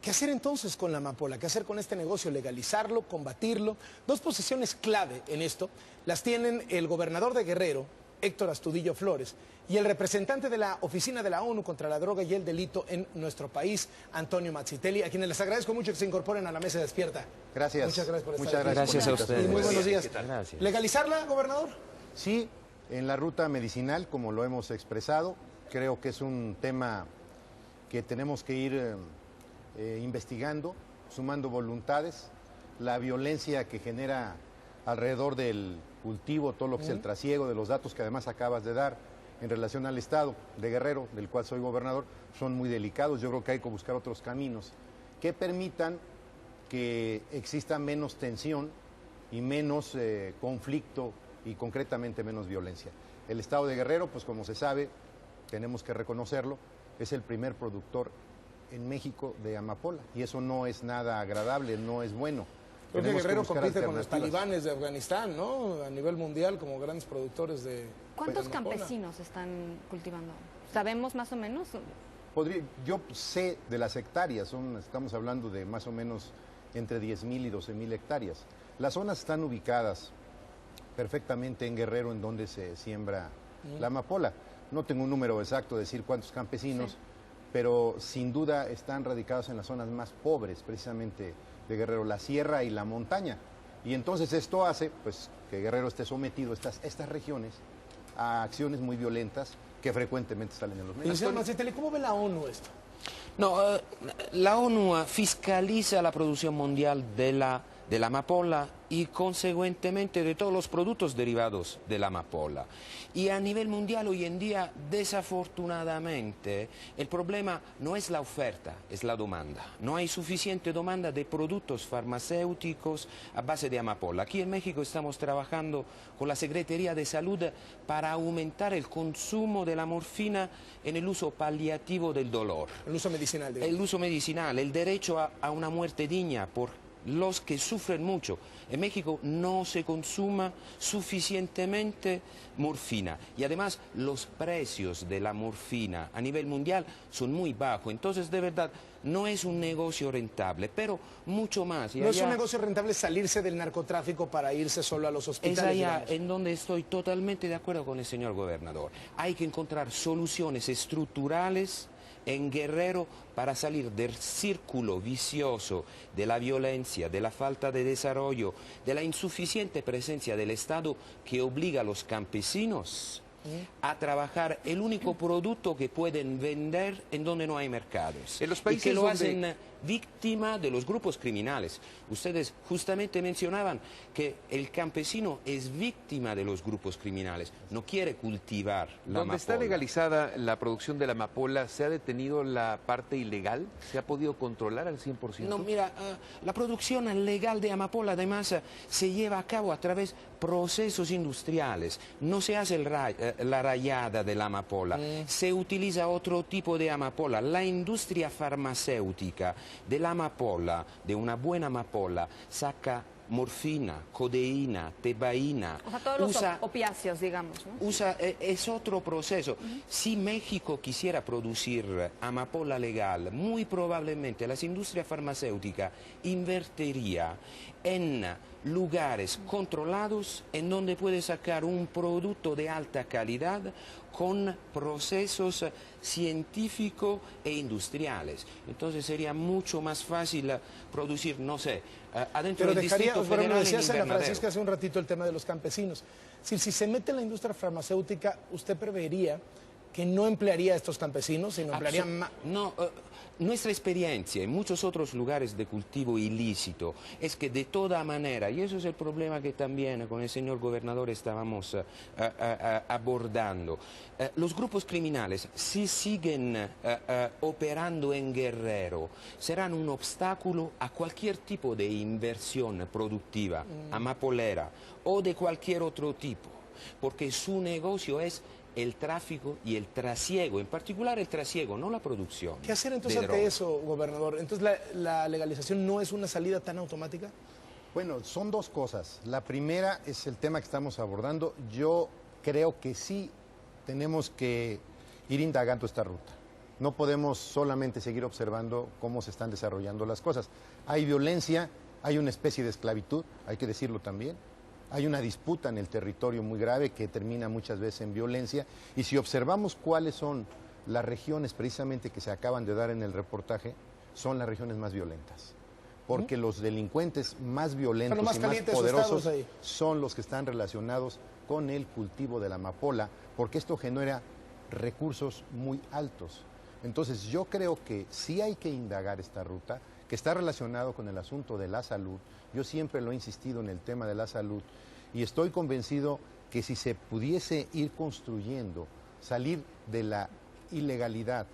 ¿Qué hacer entonces con la amapola? ¿Qué hacer con este negocio? ¿Legalizarlo? ¿Combatirlo? Dos posiciones clave en esto las tienen el gobernador de Guerrero, Héctor Astudillo Flores, y el representante de la Oficina de la ONU contra la Droga y el Delito en nuestro país, Antonio Mazzitelli, a quienes les agradezco mucho que se incorporen a la mesa despierta. Gracias. Muchas gracias por estar Muchas aquí. gracias a ustedes. Y muy buenos días. Gracias. ¿Legalizarla, gobernador? Sí, en la ruta medicinal, como lo hemos expresado, creo que es un tema que tenemos que ir investigando, sumando voluntades. La violencia que genera alrededor del cultivo, todo lo que es el trasiego, de los datos que además acabas de dar en relación al Estado de Guerrero, del cual soy gobernador, son muy delicados. Yo creo que hay que buscar otros caminos que permitan que exista menos tensión y menos conflicto y concretamente menos violencia. El Estado de Guerrero, pues como se sabe, tenemos que reconocerlo, es el primer productor en México de amapola y eso no es nada agradable, no es bueno. Creo que Guerrero compite con los alternativas. talibanes de Afganistán, ¿no? A nivel mundial como grandes productores de ¿Cuántos amapola. campesinos están cultivando? ¿Sabemos más o menos? Yo sé de las hectáreas, estamos hablando de más o menos entre 10,000 y 12,000 hectáreas. Las zonas están ubicadas perfectamente en Guerrero, en donde se siembra la amapola. No tengo un número exacto de decir cuántos campesinos, sí, pero sin duda están radicados en las zonas más pobres, precisamente de Guerrero, la sierra y la montaña. Y entonces esto hace pues, que Guerrero esté sometido, estas regiones, a acciones muy violentas que frecuentemente salen en los medios. Señor Mazzitelli, ¿cómo ve la ONU esto? No, la ONU fiscaliza la producción mundial de la amapola y consecuentemente de todos los productos derivados de la amapola. Y a nivel mundial hoy en día, desafortunadamente, el problema no es la oferta, es la demanda. No hay suficiente demanda de productos farmacéuticos a base de amapola. Aquí en México estamos trabajando con la Secretaría de Salud para aumentar el consumo de la morfina en el uso paliativo del dolor. El uso medicinal, digamos. El uso medicinal, el derecho a una muerte digna por los que sufren mucho. En México no se consuma suficientemente morfina y además los precios de la morfina a nivel mundial son muy bajos. Entonces, de verdad, no es un negocio rentable, pero mucho más. No es un negocio rentable salirse del narcotráfico para irse solo a los hospitales. Es allá digamos, en donde estoy totalmente de acuerdo con el señor gobernador. Hay que encontrar soluciones estructurales en Guerrero para salir del círculo vicioso de la violencia, de la falta de desarrollo, de la insuficiente presencia del Estado que obliga a los campesinos a trabajar el único producto que pueden vender en donde no hay mercados. En los países y que lo donde... hacen víctima de los grupos criminales. Ustedes justamente mencionaban que el campesino es víctima de los grupos criminales, no quiere cultivar la amapola. Donde está legalizada la producción de la amapola, ¿se ha detenido la parte ilegal? ¿Se ha podido controlar al 100%? No, mira, la producción legal de amapola además se lleva a cabo a través de procesos industriales. No se hace la rayada de la amapola, se utiliza otro tipo de amapola. La industria farmacéutica de la amapola, de una buena amapola, saca morfina, codeína, tebaína. O sea, todos los opiáceos, digamos, ¿no? Es otro proceso. Si México quisiera producir amapola legal, muy probablemente las industrias farmacéuticas invertirían en lugares controlados en donde puede sacar un producto de alta calidad con procesos científicos e industriales. Entonces sería mucho más fácil producir, no sé, adentro del Distrito Federal en decía Ana Invernadero. Francisca hace un ratito el tema de los campesinos. Si se mete en la industria farmacéutica, ¿usted prevería que no emplearía a estos campesinos, sino emplearía más? No, nuestra experiencia en muchos otros lugares de cultivo ilícito es que de toda manera, y eso es el problema que también con el señor gobernador estábamos abordando, los grupos criminales, si siguen operando en Guerrero, serán un obstáculo a cualquier tipo de inversión productiva, amapolera o de cualquier otro tipo, porque su negocio es el tráfico y el trasiego, en particular el trasiego, no la producción. ¿Qué hacer entonces ante eso, gobernador? ¿Entonces la legalización no es una salida tan automática? Bueno, son dos cosas. La primera es el tema que estamos abordando. Yo creo que sí tenemos que ir indagando esta ruta. No podemos solamente seguir observando cómo se están desarrollando las cosas. Hay violencia, hay una especie de esclavitud, hay que decirlo también. Hay una disputa en el territorio muy grave que termina muchas veces en violencia. Y si observamos cuáles son las regiones precisamente que se acaban de dar en el reportaje, son las regiones más violentas. Porque los delincuentes más violentos y más poderosos son los que están relacionados con el cultivo de la amapola, porque esto genera recursos muy altos. Entonces yo creo que sí hay que indagar esta ruta, que está relacionado con el asunto de la salud. Yo siempre lo he insistido en el tema de la salud y estoy convencido que si se pudiese ir construyendo, salir de la ilegalidad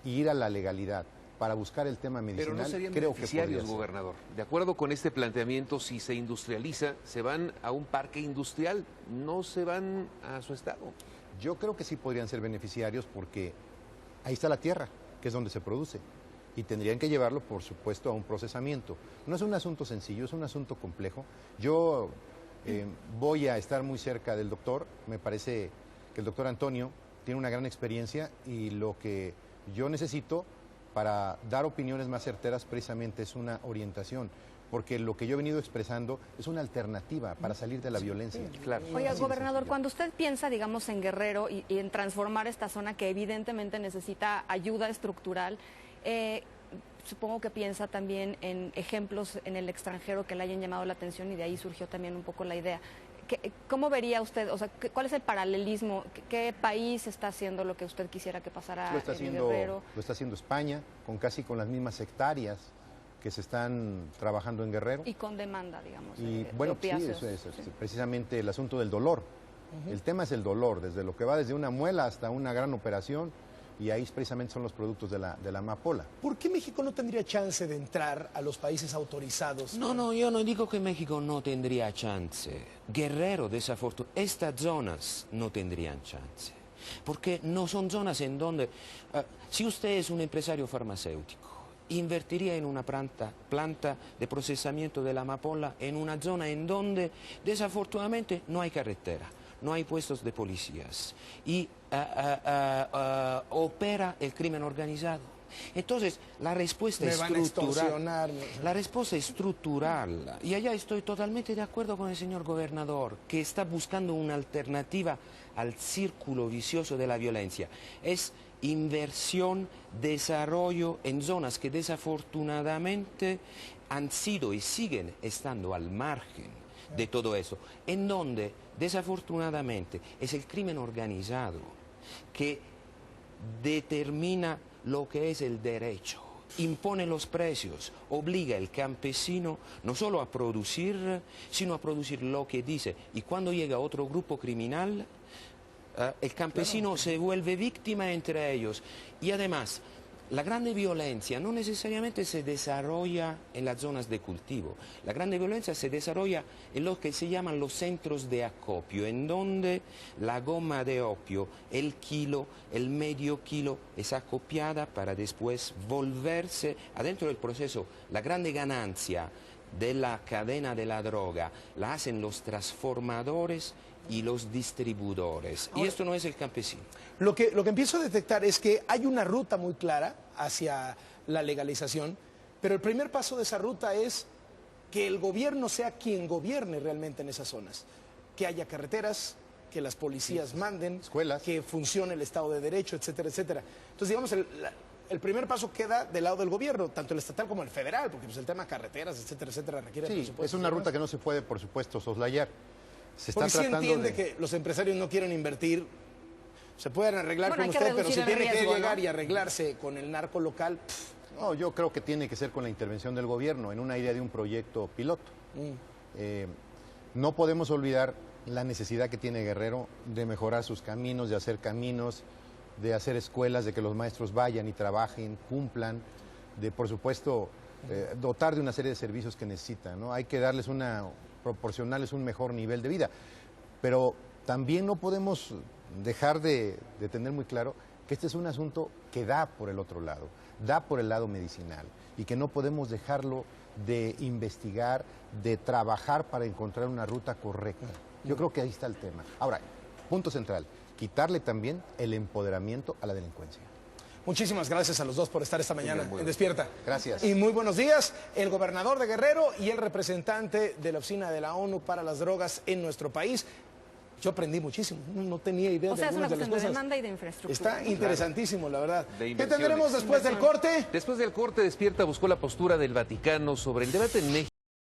y ir a la legalidad para buscar el tema medicinal, pero no serían creo que beneficiarios, gobernador. De acuerdo con este planteamiento, si se industrializa, se van a un parque industrial, no se van a su estado. Yo creo que sí podrían ser beneficiarios porque ahí está la tierra, que es donde se produce, y tendrían que llevarlo, por supuesto, a un procesamiento. No es un asunto sencillo, es un asunto complejo. Yo voy a estar muy cerca del doctor, me parece que el doctor Antonio tiene una gran experiencia y lo que yo necesito para dar opiniones más certeras precisamente es una orientación, porque lo que yo he venido expresando es una alternativa para salir de la violencia. Claro. Oiga, gobernador, cuando usted piensa, digamos, en Guerrero y en transformar esta zona que evidentemente necesita ayuda estructural, supongo que piensa también en ejemplos en el extranjero que le hayan llamado la atención y de ahí surgió también un poco la idea. ¿Cómo vería usted, o sea, cuál es el paralelismo? ¿Qué país está haciendo lo que usted quisiera que pasara en Guerrero? Lo está haciendo España, con las mismas hectáreas que se están trabajando en Guerrero. Y con demanda, digamos. Y bueno, sí, eso es precisamente el asunto del dolor. El tema es el dolor, desde lo que va desde una muela hasta una gran operación, y ahí precisamente son los productos de la amapola. ¿Por qué México no tendría chance de entrar a los países autorizados? No, yo no digo que México no tendría chance. Guerrero, desafortunadamente, estas zonas no tendrían chance. Porque no son zonas en donde, si usted es un empresario farmacéutico, invertiría en una planta de procesamiento de la amapola en una zona en donde desafortunadamente no hay carretera, no hay puestos de policías y opera el crimen organizado. Entonces, la respuesta es estructural. Y allá estoy totalmente de acuerdo con el señor gobernador, que está buscando una alternativa al círculo vicioso de la violencia. Es inversión, desarrollo en zonas que desafortunadamente han sido y siguen estando al margen de todo eso, en donde desafortunadamente es el crimen organizado que determina lo que es el derecho, impone los precios, obliga al campesino no solo a producir, sino a producir lo que dice. Y cuando llega otro grupo criminal, el campesino se vuelve víctima entre ellos. Y además, la grande violencia no necesariamente se desarrolla en las zonas de cultivo. La grande violencia se desarrolla en lo que se llaman los centros de acopio, en donde la goma de opio, el kilo, el medio kilo, es acopiada para después volverse adentro del proceso. La grande ganancia de la cadena de la droga la hacen los transformadores y los distribuidores. Y esto no es el campesino. Lo que empiezo a detectar es que hay una ruta muy clara hacia la legalización, pero el primer paso de esa ruta es que el gobierno sea quien gobierne realmente en esas zonas. Que haya carreteras, que las policías manden, escuelas, que funcione el Estado de Derecho, etcétera, etcétera. Entonces, digamos, el primer paso queda del lado del gobierno, tanto el estatal como el federal, porque pues, el tema carreteras, etcétera, etcétera, requiere presupuesto. Es una ruta que no se puede, por supuesto, soslayar. Porque sí entiende que los empresarios no quieren invertir, se pueden arreglar con usted, pero si tiene que llegar y arreglarse con el narco local... No, yo creo que tiene que ser con la intervención del gobierno en una idea de un proyecto piloto. No podemos olvidar la necesidad que tiene Guerrero de mejorar sus caminos, de hacer caminos, de hacer escuelas, de que los maestros vayan y trabajen, cumplan, de, por supuesto, dotar de una serie de servicios que necesitan, ¿no? Hay que proporcionarles un mejor nivel de vida. Pero también no podemos dejar de tener muy claro que este es un asunto que da por el otro lado, da por el lado medicinal, y que no podemos dejarlo de investigar, de trabajar para encontrar una ruta correcta. Yo creo que ahí está el tema. Ahora, punto central, quitarle también el empoderamiento a la delincuencia. Muchísimas gracias a los dos por estar esta mañana en Despierta. Gracias. Y muy buenos días, el gobernador de Guerrero y el representante de la Oficina de la ONU para las Drogas en nuestro país. Yo aprendí muchísimo, no tenía idea O sea, de es una algunas de las cuestión de cosas. demanda y de infraestructura. Está interesantísimo, la verdad. De ¿Qué inversiones. tendremos después del corte? Después del corte, Despierta buscó la postura del Vaticano sobre el debate en México.